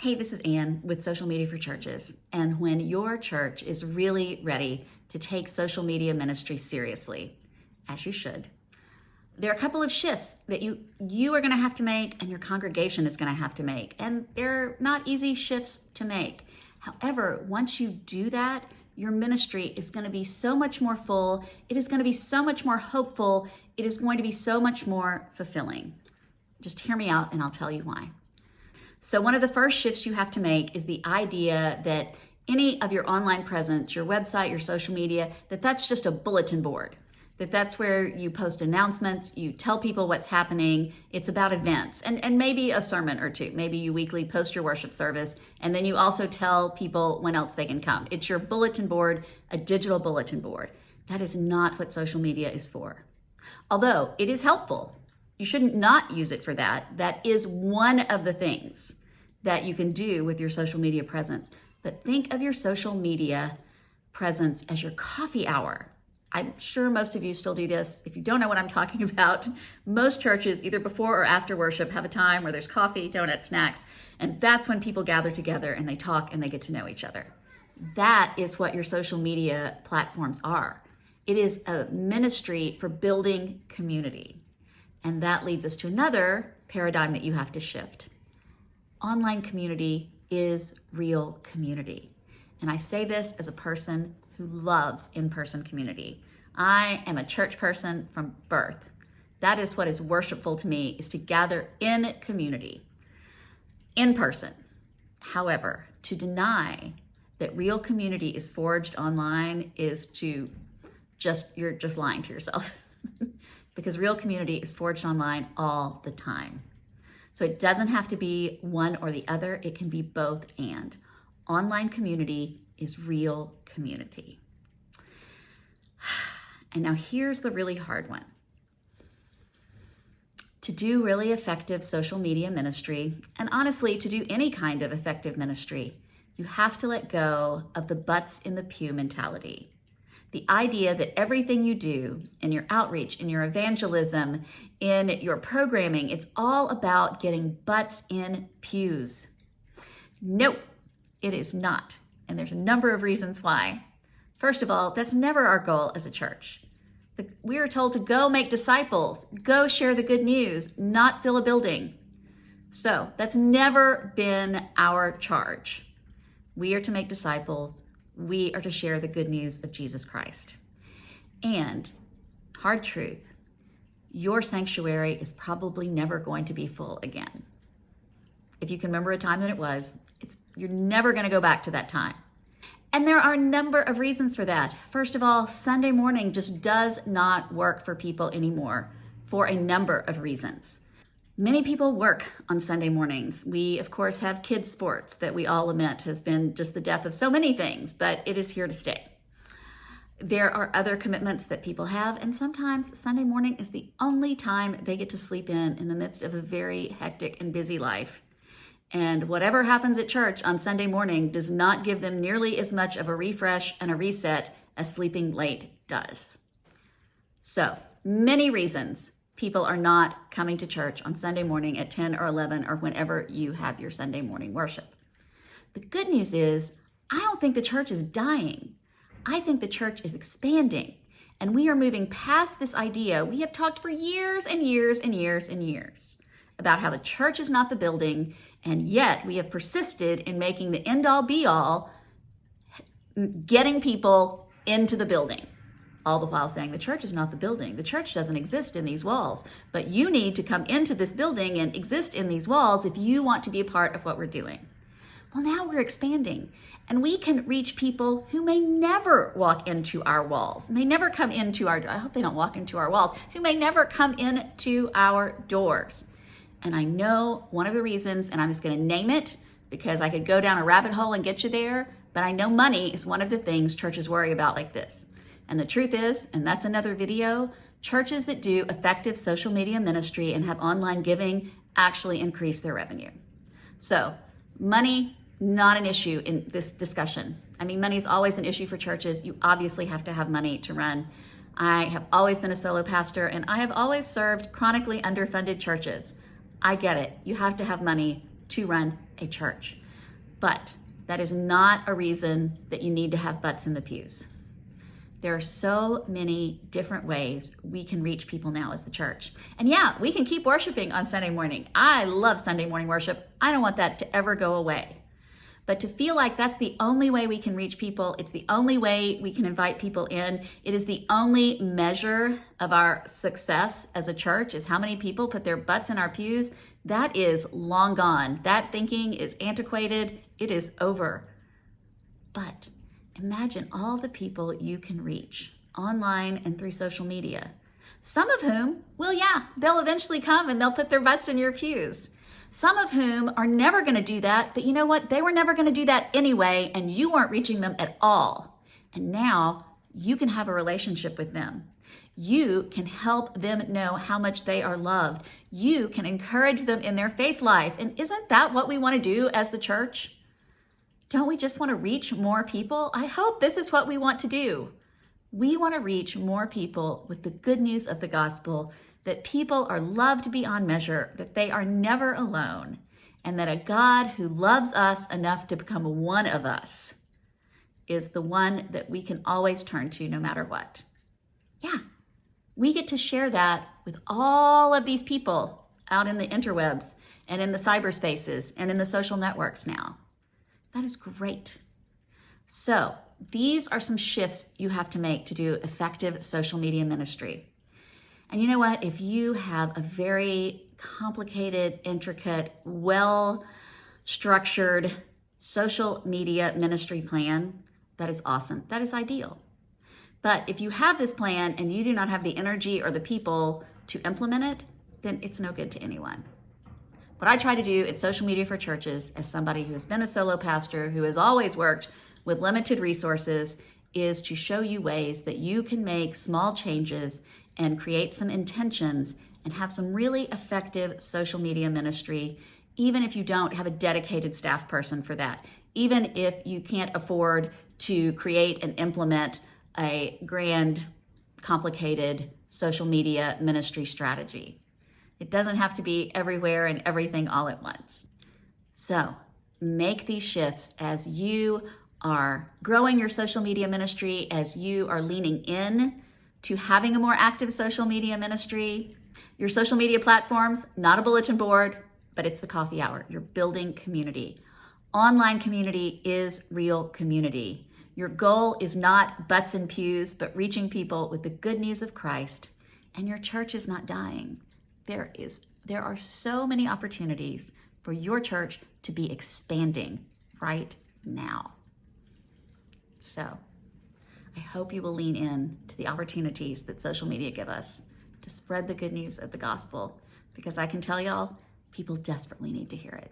Hey, this is Ann with Social Media for Churches. And when your church is really ready to take social media ministry seriously, as you should, there are a couple of shifts that you are going to have to make and your congregation is going to have to make. And they're not easy shifts to make. However, once you do that, your ministry is going to be so much more full. It is going to be so much more hopeful. It is going to be so much more fulfilling. Just hear me out and I'll tell you why. So one of the first shifts you have to make is the idea that any of your online presence, your website, your social media, that's just a bulletin board. That's where you post announcements, you tell people what's happening. It's about events and maybe a sermon or two. Maybe you weekly post your worship service and then you also tell people when else they can come. It's your bulletin board, a digital bulletin board. That is not what social media is for. Although it is helpful. You shouldn't not use it for that. That is one of the things that you can do with your social media presence. But think of your social media presence as your coffee hour. I'm sure most of you still do this. If you don't know what I'm talking about, most churches, either before or after worship, have a time where there's coffee, donuts, snacks, and that's when people gather together and they talk and they get to know each other. That is what your social media platforms are. It is a ministry for building community. And that leads us to another paradigm that you have to shift. Online community is real community. And I say this as a person who loves in-person community. I am a church person from birth. That is what is worshipful to me, is to gather in community, in person. However, to deny that real community is forged online is you're just lying to yourself. Because real community is forged online all the time. So it doesn't have to be one or the other, it can be both and. Online community is real community. And now here's the really hard one. To do really effective social media ministry, and honestly, to do any kind of effective ministry, you have to let go of the butts in the pew mentality. The idea that everything you do in your outreach, in your evangelism, in your programming, it's all about getting butts in pews. No, it is not. And there's a number of reasons why. First of all, that's never our goal as a church. We are told to go make disciples, go share the good news, not fill a building. So that's never been our charge. We are to make disciples. We are to share the good news of Jesus Christ. And hard truth, your sanctuary is probably never going to be full again. If you can remember a time that it was, you're never going to go back to that time. And there are a number of reasons for that. First of all, Sunday morning just does not work for people anymore for a number of reasons. Many people work on Sunday mornings. We, of course, have kids' sports that we all lament has been just the death of so many things, but it is here to stay. There are other commitments that people have, and sometimes Sunday morning is the only time they get to sleep in the midst of a very hectic and busy life. And whatever happens at church on Sunday morning does not give them nearly as much of a refresh and a reset as sleeping late does. So, many reasons people are not coming to church on Sunday morning at 10 or 11 or whenever you have your Sunday morning worship. The good news is, I don't think the church is dying. I think the church is expanding. And we are moving past this idea. We have talked for years and years and years and years about how the church is not the building, and yet we have persisted in making the end-all be-all getting people into the building. All the while saying the church is not the building. The church doesn't exist in these walls, but you need to come into this building and exist in these walls if you want to be a part of what we're doing. Well, now we're expanding and we can reach people who may never walk into our walls, may never come into our, I hope they don't walk into our walls, who may never come into our doors. And I know one of the reasons, and I'm just going to name it because I could go down a rabbit hole and get you there, but I know money is one of the things churches worry about like this. And the truth is, and that's another video, churches that do effective social media ministry and have online giving actually increase their revenue. So money, not an issue in this discussion. I mean, money is always an issue for churches. You obviously have to have money to run. I have always been a solo pastor and I have always served chronically underfunded churches. I get it. You have to have money to run a church. But that is not a reason that you need to have butts in the pews. There are so many different ways we can reach people now as the church. And yeah, we can keep worshiping on Sunday morning. I love Sunday morning worship. I don't want that to ever go away. But to feel like that's the only way we can reach people, it's the only way we can invite people in, it is the only measure of our success as a church, is how many people put their butts in our pews, that is long gone. That thinking is antiquated. It is over. But imagine all the people you can reach online and through social media. Some of whom, well, yeah, they'll eventually come and they'll put their butts in your pews. Some of whom are never going to do that, but you know what? They were never going to do that anyway, and you weren't reaching them at all. And now you can have a relationship with them. You can help them know how much they are loved. You can encourage them in their faith life. And isn't that what we want to do as the church? Don't we just want to reach more people? I hope this is what we want to do. We want to reach more people with the good news of the gospel, that people are loved beyond measure, that they are never alone, and that a God who loves us enough to become one of us is the one that we can always turn to no matter what. Yeah, we get to share that with all of these people out in the interwebs and in the cyberspaces and in the social networks now. That is great. So these are some shifts you have to make to do effective social media ministry. And you know what? If you have a very complicated, intricate, well-structured social media ministry plan, that is awesome. That is ideal. But if you have this plan and you do not have the energy or the people to implement it, then it's no good to anyone. What I try to do at Social Media for Churches, as somebody who has been a solo pastor, who has always worked with limited resources, is to show you ways that you can make small changes and create some intentions and have some really effective social media ministry, even if you don't have a dedicated staff person for that, even if you can't afford to create and implement a grand, complicated social media ministry strategy. It doesn't have to be everywhere and everything all at once. So make these shifts as you are growing your social media ministry, as you are leaning in to having a more active social media ministry. Your social media platforms, not a bulletin board, but it's the coffee hour. You're building community. Online community is real community. Your goal is not butts and pews, but reaching people with the good news of Christ. And your church is not dying. There are so many opportunities for your church to be expanding right now. So I hope you will lean in to the opportunities that social media give us to spread the good news of the gospel, because I can tell y'all, people desperately need to hear it.